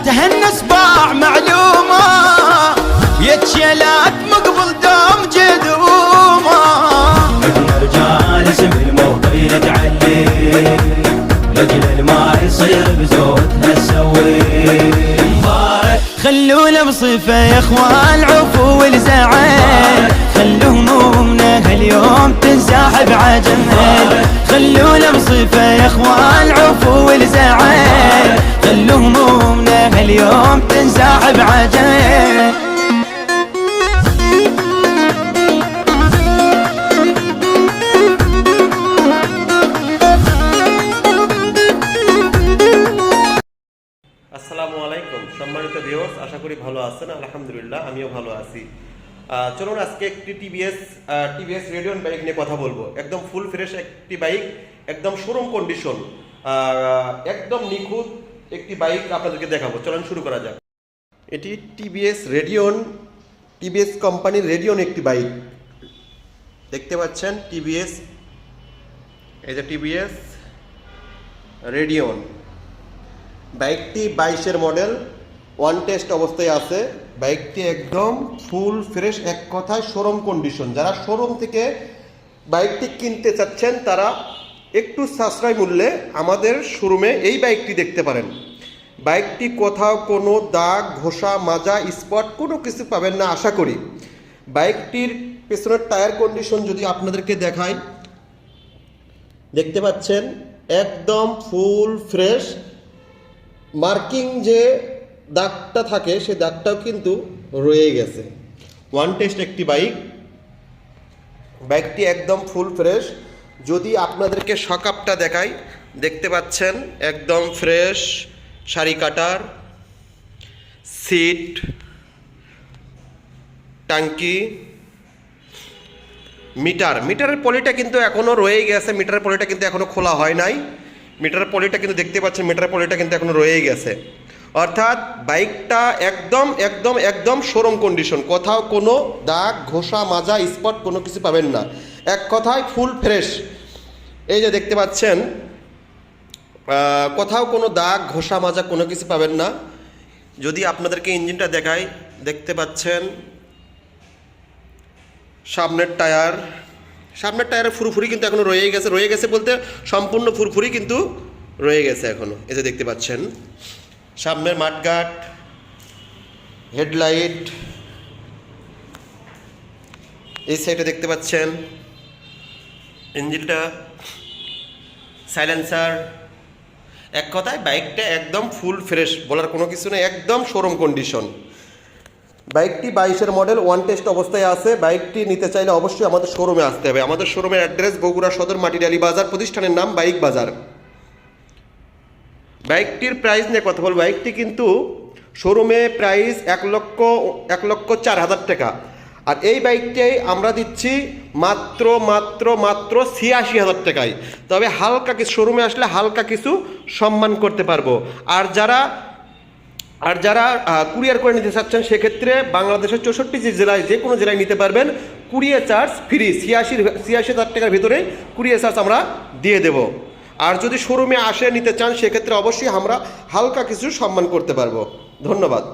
تهنس باع معلومة يتشيلات مقبل دوم جذومة. يا رجال اسم الموضوع نتعلي لجل ما يصير بزودها نسوي. خلونا بصفة يا اخوان العفو والزعل، خلوا همومنا هاليوم تنسحب عجل. خلونا بصفة يا اخوان العفو والزعل، خلوا همومنا هاليوم تنسحب عجل. আসসালামু আলাইকুম সম্মানিত ভিউয়ার্স, আশা করি ভালো আছেন। আলহামদুলিল্লাহ আমিও ভালো আছি। চলুন আজকে একটি টিভিএস রেডিয়ন বাইক নিয়ে কথা বলবো। একদম ফুল ফ্রেশ একটি বাইক, একদম শোরুম কন্ডিশন, একদম নিখুঁত একটি বাইক আপনাদেরকে দেখাবো। চলুন শুরু করা যাক। এটি টিভিএস কোম্পানির রেডিয়ন একটি বাইক দেখতে পাচ্ছেন। এই যে টিভিএস রেডিয়ন বাইকটি 22-এর মডেল, ওয়ান টেস্ট অবস্থায় আছে। বাইকটি একদম ফুল ফ্রেশ, এক কথায় শোরুম কন্ডিশন। যারা শোরুম থেকে বাইকটি কিনতে চাচ্ছেন তারা একটু সাশ্রয় মূল্যে আমাদের শোরুমে এই বাইকটি দেখতে পারেন। বাইকটি কোথাও কোনো দাগ, ঘষা, মাজা, স্পট কোনো কিছু পাবেন না আশা করি। বাইকটির পেছনের টায়ার কন্ডিশন যদি আপনাদেরকে দেখাই, দেখতে পাচ্ছেন একদম ফুল ফ্রেশ। মার্কিং যে দাগটা থাকে সে দাগটাও কিন্তু রয়ে গেছে। ওয়ান টেস্ট একটি বাইকটি একদম ফুল ফ্রেশ। যদি আপনাদেরকে শকআপটা দেখাই, দেখতে পাচ্ছেন একদম ফ্রেশ সারি কাটার, সিট, টাঙ্কি, মিটারের পলিটা কিন্তু এখনও রয়ে গেছে। মিটারের পলিটা কিন্তু এখনও খোলা হয় নাই। মিটারের পলিটা কিন্তু দেখতে পাচ্ছেন, মিটারের পলিটা কিন্তু এখনো রয়েই গেছে। অর্থাৎ বাইকটা একদম শোরুম কন্ডিশন। কোথাও কোনো দাগ, ঘষা, মাজা, স্পট কোনো কিছু পাবেন না। এক কথায় ফুল ফ্রেশ। এই যে দেখতে পাচ্ছেন, কোথাও কোনো দাগ, ঘষা, মাজা কোনো কিছু পাবেন না। যদি আপনাদেরকে ইঞ্জিনটা দেখাই, দেখতে পাচ্ছেন সামনের টায়ারের ফুরফুরি কিন্তু এখনো রয়ে গেছে বলতে সম্পূর্ণ ফুরফুরি কিন্তু রয়ে গেছে এখনো। এই যে দেখতে পাচ্ছেন সামনের মাঠগার্ড, হেডলাইট, এই সাইডে দেখতে পাচ্ছেন ইঞ্জিনটা, সাইলেন্সার। এক কথায় বাইকটা একদম ফুল ফ্রেশ, বলার কোনো কিছু নেই, একদম শোরুম কন্ডিশন। বাইকটি 22-এর মডেল, ওয়ান টেস্ট অবস্থায় আছে। বাইকটি নিতে চাইলে অবশ্যই আমাদের শোরুমে আসতে হবে। আমাদের শোরুমের অ্যাড্রেস বগুড়া সদর মাটিডালি বাজার, প্রতিষ্ঠানের নাম বাইক বাজার। বাইকটির প্রাইস নিয়ে কথা বলবো। বাইকটি কিন্তু শোরুমে প্রাইস 1,04,000 টাকা। আর এই বাইকটাই আমরা দিচ্ছি মাত্র 86,000 টাকায়। তবে হালকা কিছু শোরুমে আসলে হালকা কিছু সম্মান করতে পারবো। আর যারা কুরিয়ার করে নিতে চাচ্ছেন সেক্ষেত্রে বাংলাদেশের 64 জেলায় যে কোনো জেলায় নিতে পারবেন। কুরিয়ার চার্জ ফ্রি, 86,000 টাকার ভিতরে কুরিয়ার চার্জ আমরা দিয়ে দেব। আর যদি শোরুমে আসে নিতে চান সেক্ষেত্রে অবশ্যই আমরা হালকা কিছু সম্মান করতে পারবো। ধন্যবাদ।